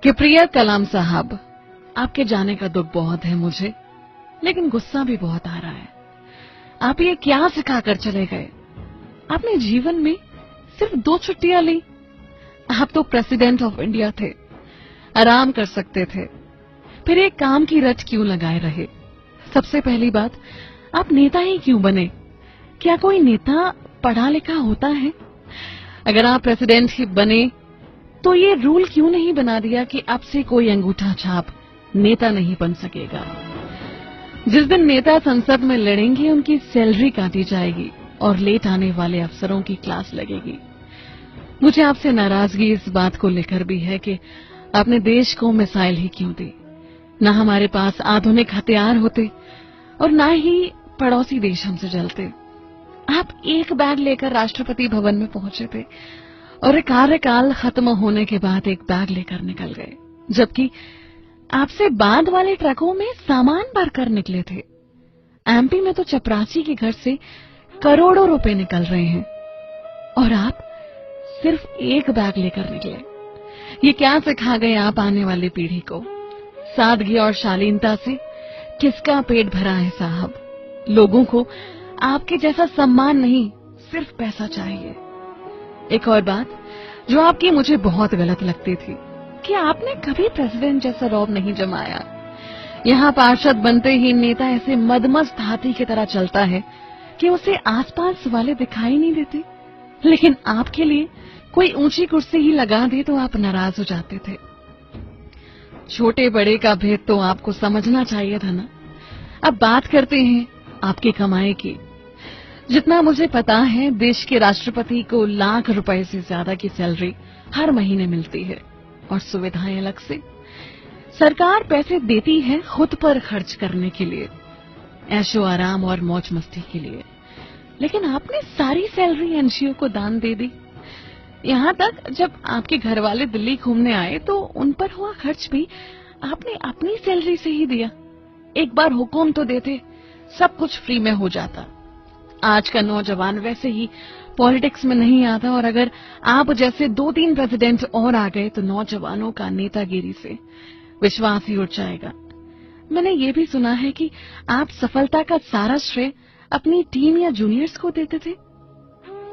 कि प्रिय कलाम साहब, आपके जाने का दुख बहुत है मुझे, लेकिन गुस्सा भी बहुत आ रहा है। आप ये क्या सिखाकर चले गए? आपने जीवन में सिर्फ 2 छुट्टियां ली। आप तो प्रेसिडेंट ऑफ इंडिया थे, आराम कर सकते थे, फिर एक काम की रट क्यों लगाए रहे? सबसे पहली बात, आप नेता ही क्यों बने? क्या कोई नेता पढ़ा लिखा होता है? अगर आप प्रेसिडेंट ही बने तो ये रूल क्यों नहीं बना दिया कि आपसे कोई अंगूठा छाप नेता नहीं बन सकेगा? जिस दिन नेता संसद में लड़ेंगे उनकी सैलरी काटी जाएगी और लेट आने वाले अफसरों की क्लास लगेगी। मुझे आपसे नाराजगी इस बात को लेकर भी है कि आपने देश को मिसाइल ही क्यों दी? न हमारे पास आधुनिक हथियार होते और न ही पड़ोसी देश हमसे जलते। आप एक बैग लेकर राष्ट्रपति भवन में पहुंचे थे और कार्यकाल खत्म होने के बाद एक बैग लेकर निकल गए, जबकि आपसे बाद वाले ट्रकों में सामान भरकर निकले थे। एमपी में तो चपरासी के घर से करोड़ों रुपए निकल रहे हैं और आप सिर्फ एक बैग लेकर निकले। ये क्या सिखा गए आप आने वाली पीढ़ी को? सादगी और शालीनता से किसका पेट भरा है साहब? लोगों को आपके जैसा सम्मान नहीं, सिर्फ पैसा चाहिए। एक और बात जो आपकी मुझे बहुत गलत लगती थी कि आपने कभी प्रेसिडेंट जैसा रौब नहीं जमाया। यहाँ पार्षद बनते ही नेता ऐसे मदमस्त हाथी की तरह चलता है कि उसे आसपास वाले दिखाई नहीं देते, लेकिन आपके लिए कोई ऊंची कुर्सी ही लगा दे तो आप नाराज हो जाते थे। छोटे बड़े का भेद तो आपको समझना चाहिए था ना। अब बात करते हैं आपकी कमाई की। जितना मुझे पता है, देश के राष्ट्रपति को लाख रुपए से ज्यादा की सैलरी हर महीने मिलती है और सुविधाएं अलग से। सरकार पैसे देती है खुद पर खर्च करने के लिए, ऐशो आराम और मौज मस्ती के लिए, लेकिन आपने सारी सैलरी एनजीओ को दान दे दी। यहाँ तक जब आपके घर वाले दिल्ली घूमने आए तो उन पर हुआ खर्च भी आपने अपनी सैलरी से ही दिया। एक बार हुक्म तो देते, सब कुछ फ्री में हो जाता। आज का नौजवान वैसे ही पॉलिटिक्स में नहीं आता और अगर आप जैसे 2-3 प्रेसिडेंट और आ गए तो नौजवानों का नेतागिरी से विश्वास ही उठ जाएगा। मैंने ये भी सुना है कि आप सफलता का सारा श्रेय अपनी टीम या जूनियर्स को देते थे।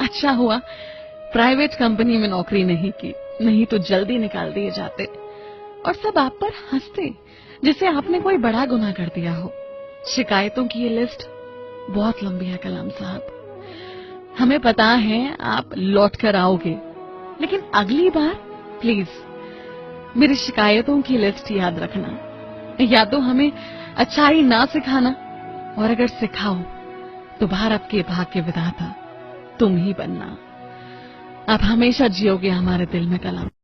अच्छा हुआ प्राइवेट कंपनी में नौकरी नहीं की, नहीं तो जल्दी निकाल दिए जाते और सब आप पर हंसते जिसे आपने कोई बड़ा गुनाह कर दिया हो। शिकायतों की ये लिस्ट बहुत लंबी है कलाम साहब। हमें पता है आप लौट कर आओगे, लेकिन अगली बार प्लीज मेरी शिकायतों की लिस्ट याद रखना। या तो हमें अच्छाई ना सिखाना, और अगर सिखाओ तो भारत के भाग्य विधाता तुम ही बनना। आप हमेशा जियोगे हमारे दिल में कलाम।